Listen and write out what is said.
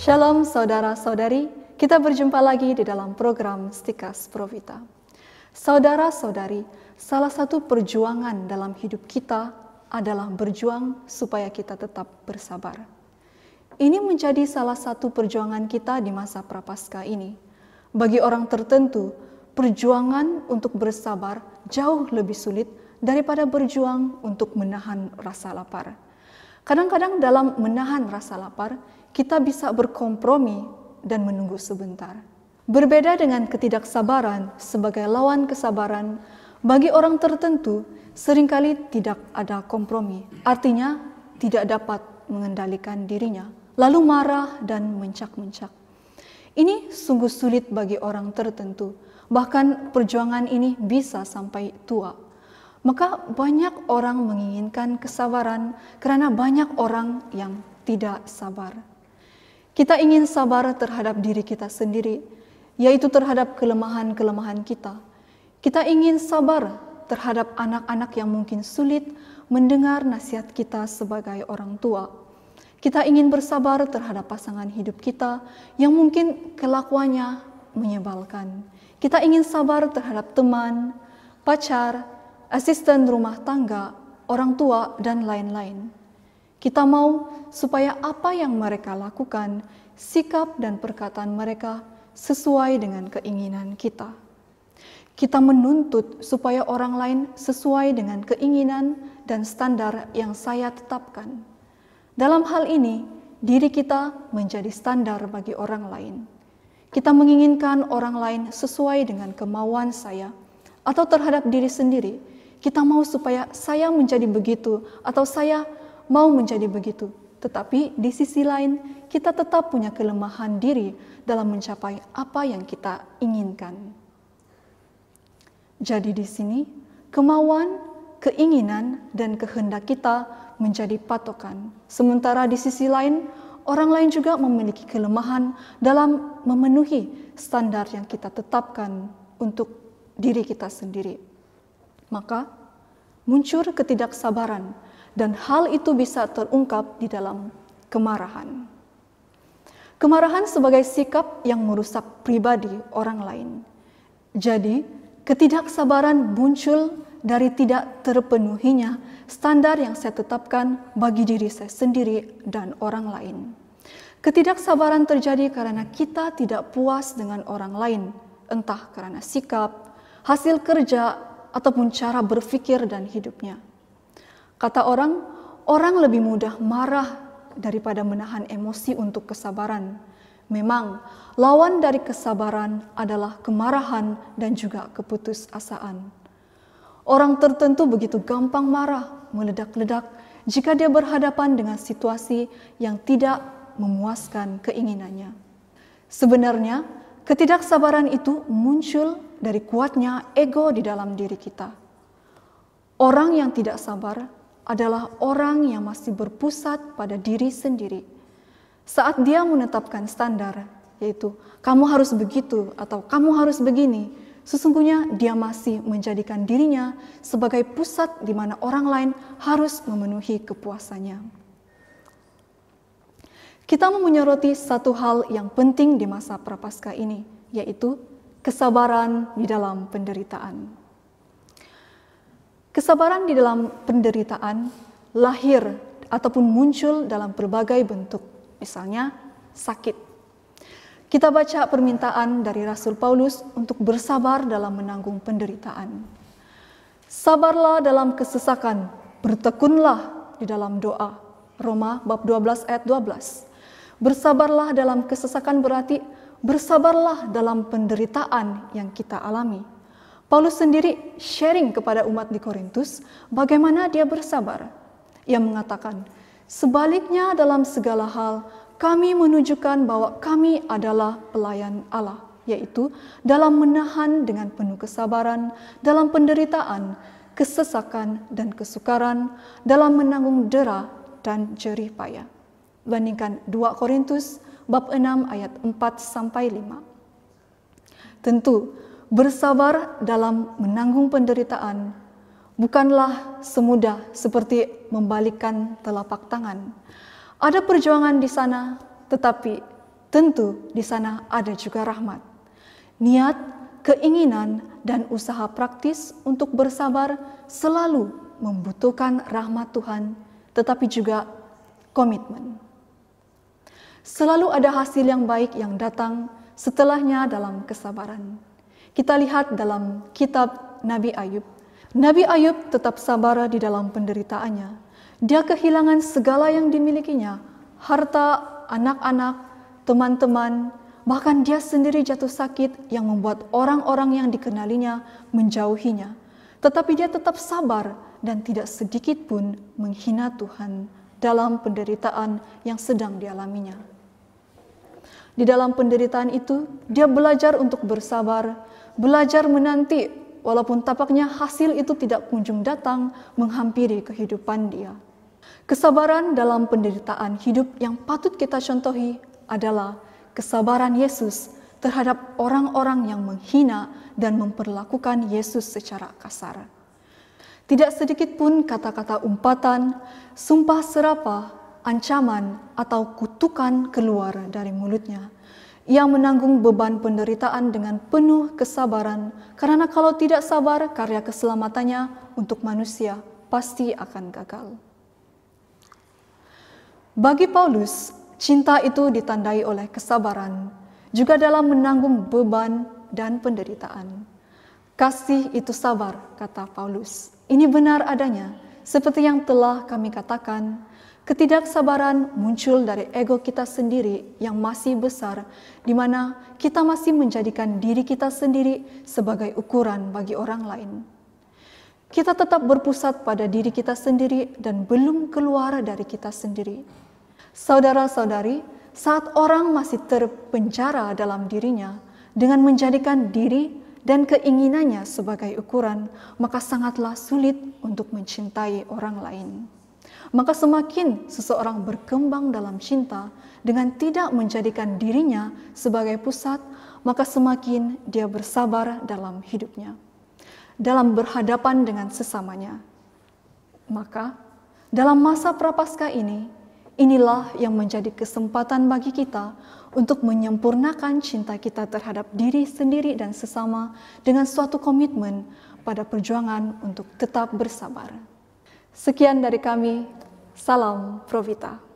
Shalom saudara-saudari, kita berjumpa lagi di dalam program Stikas Provita. Saudara-saudari, salah satu perjuangan dalam hidup kita adalah berjuang supaya kita tetap bersabar. Ini menjadi salah satu perjuangan kita di masa Prapaskah ini. Bagi orang tertentu, perjuangan untuk bersabar jauh lebih sulit daripada berjuang untuk menahan rasa lapar. Kadang-kadang dalam menahan rasa lapar, kita bisa berkompromi dan menunggu sebentar. Berbeda dengan ketidaksabaran sebagai lawan kesabaran, bagi orang tertentu seringkali tidak ada kompromi. Artinya tidak dapat mengendalikan dirinya, lalu marah dan mencak-mencak. Ini sungguh sulit bagi orang tertentu, bahkan perjuangan ini bisa sampai tua. Maka banyak orang menginginkan kesabaran karena banyak orang yang tidak sabar. Kita ingin sabar terhadap diri kita sendiri, yaitu terhadap kelemahan-kelemahan kita. Kita ingin sabar terhadap anak-anak yang mungkin sulit mendengar nasihat kita sebagai orang tua. Kita ingin bersabar terhadap pasangan hidup kita yang mungkin kelakuannya menyebalkan. Kita ingin sabar terhadap teman, pacar, asisten rumah tangga, orang tua, dan lain-lain. Kita mau supaya apa yang mereka lakukan, sikap dan perkataan mereka sesuai dengan keinginan kita. Kita menuntut supaya orang lain sesuai dengan keinginan dan standar yang saya tetapkan. Dalam hal ini, diri kita menjadi standar bagi orang lain. Kita menginginkan orang lain sesuai dengan kemauan saya atau terhadap diri sendiri. Kita mau supaya saya menjadi begitu atau saya mau menjadi begitu. Tetapi di sisi lain, kita tetap punya kelemahan diri dalam mencapai apa yang kita inginkan. Jadi di sini, kemauan, keinginan, dan kehendak kita menjadi patokan. Sementara di sisi lain, orang lain juga memiliki kelemahan dalam memenuhi standar yang kita tetapkan untuk diri kita sendiri. Maka muncul ketidaksabaran dan hal itu bisa terungkap di dalam kemarahan. Kemarahan sebagai sikap yang merusak pribadi orang lain. Jadi, ketidaksabaran muncul dari tidak terpenuhinya standar yang saya tetapkan bagi diri saya sendiri dan orang lain. Ketidaksabaran terjadi karena kita tidak puas dengan orang lain, entah karena sikap, hasil kerja, ataupun cara berpikir dan hidupnya. Kata orang, orang lebih mudah marah daripada menahan emosi untuk kesabaran. Memang, lawan dari kesabaran adalah kemarahan dan juga keputusasaan. Orang tertentu begitu gampang marah, meledak-ledak jika dia berhadapan dengan situasi yang tidak memuaskan keinginannya. Sebenarnya, ketidaksabaran itu muncul dari kuatnya ego di dalam diri kita. Orang yang tidak sabar adalah orang yang masih berpusat pada diri sendiri. Saat dia menetapkan standar, yaitu kamu harus begitu atau kamu harus begini, sesungguhnya dia masih menjadikan dirinya sebagai pusat di mana orang lain harus memenuhi kepuasannya. Kita mau menyoroti satu hal yang penting di masa Prapaskah ini, yaitu kesabaran di dalam penderitaan. Kesabaran di dalam penderitaan lahir ataupun muncul dalam berbagai bentuk, misalnya sakit. Kita baca permintaan dari Rasul Paulus untuk bersabar dalam menanggung penderitaan. Sabarlah dalam kesesakan, bertekunlah di dalam doa. Roma bab 12 ayat 12. Bersabarlah dalam kesesakan berarti bersabarlah dalam penderitaan yang kita alami. Paulus sendiri sharing kepada umat di Korintus bagaimana dia bersabar. Ia mengatakan, sebaliknya dalam segala hal kami menunjukkan bahwa kami adalah pelayan Allah, yaitu dalam menahan dengan penuh kesabaran, dalam penderitaan, kesesakan dan kesukaran, dalam menanggung dera dan jerih payah. Bandingkan 2 Korintus bab 6 ayat 4-5. Tentu, bersabar dalam menanggung penderitaan bukanlah semudah seperti membalikkan telapak tangan. Ada perjuangan di sana, tetapi tentu di sana ada juga rahmat. Niat, keinginan, dan usaha praktis untuk bersabar selalu membutuhkan rahmat Tuhan, tetapi juga komitmen. Selalu ada hasil yang baik yang datang setelahnya dalam kesabaran. Kita lihat dalam kitab Nabi Ayub. Nabi Ayub tetap sabar di dalam penderitaannya. Dia kehilangan segala yang dimilikinya, harta, anak-anak, teman-teman, bahkan dia sendiri jatuh sakit yang membuat orang-orang yang dikenalinya menjauhinya. Tetapi dia tetap sabar dan tidak sedikit pun menghina Tuhan dalam penderitaan yang sedang dialaminya. Di dalam penderitaan itu, dia belajar untuk bersabar, belajar menanti walaupun tampaknya hasil itu tidak kunjung datang menghampiri kehidupan dia. Kesabaran dalam penderitaan hidup yang patut kita contohi adalah kesabaran Yesus terhadap orang-orang yang menghina dan memperlakukan Yesus secara kasar. Tidak sedikit pun kata-kata umpatan, sumpah serapah, ancaman, atau kutukan keluar dari mulutnya. Ia menanggung beban penderitaan dengan penuh kesabaran, karena kalau tidak sabar, karya keselamatannya untuk manusia pasti akan gagal. Bagi Paulus, cinta itu ditandai oleh kesabaran, juga dalam menanggung beban dan penderitaan. Kasih itu sabar, kata Paulus. Ini benar adanya, seperti yang telah kami katakan, ketidaksabaran muncul dari ego kita sendiri yang masih besar, di mana kita masih menjadikan diri kita sendiri sebagai ukuran bagi orang lain. Kita tetap berpusat pada diri kita sendiri dan belum keluar dari kita sendiri. Saudara-saudari, saat orang masih terpenjara dalam dirinya dengan menjadikan diri dan keinginannya sebagai ukuran, maka sangatlah sulit untuk mencintai orang lain. Maka semakin seseorang berkembang dalam cinta dengan tidak menjadikan dirinya sebagai pusat, maka semakin dia bersabar dalam hidupnya, dalam berhadapan dengan sesamanya. Maka dalam masa prapaskah ini, inilah yang menjadi kesempatan bagi kita untuk menyempurnakan cinta kita terhadap diri sendiri dan sesama dengan suatu komitmen pada perjuangan untuk tetap bersabar. Sekian dari kami, salam Provita.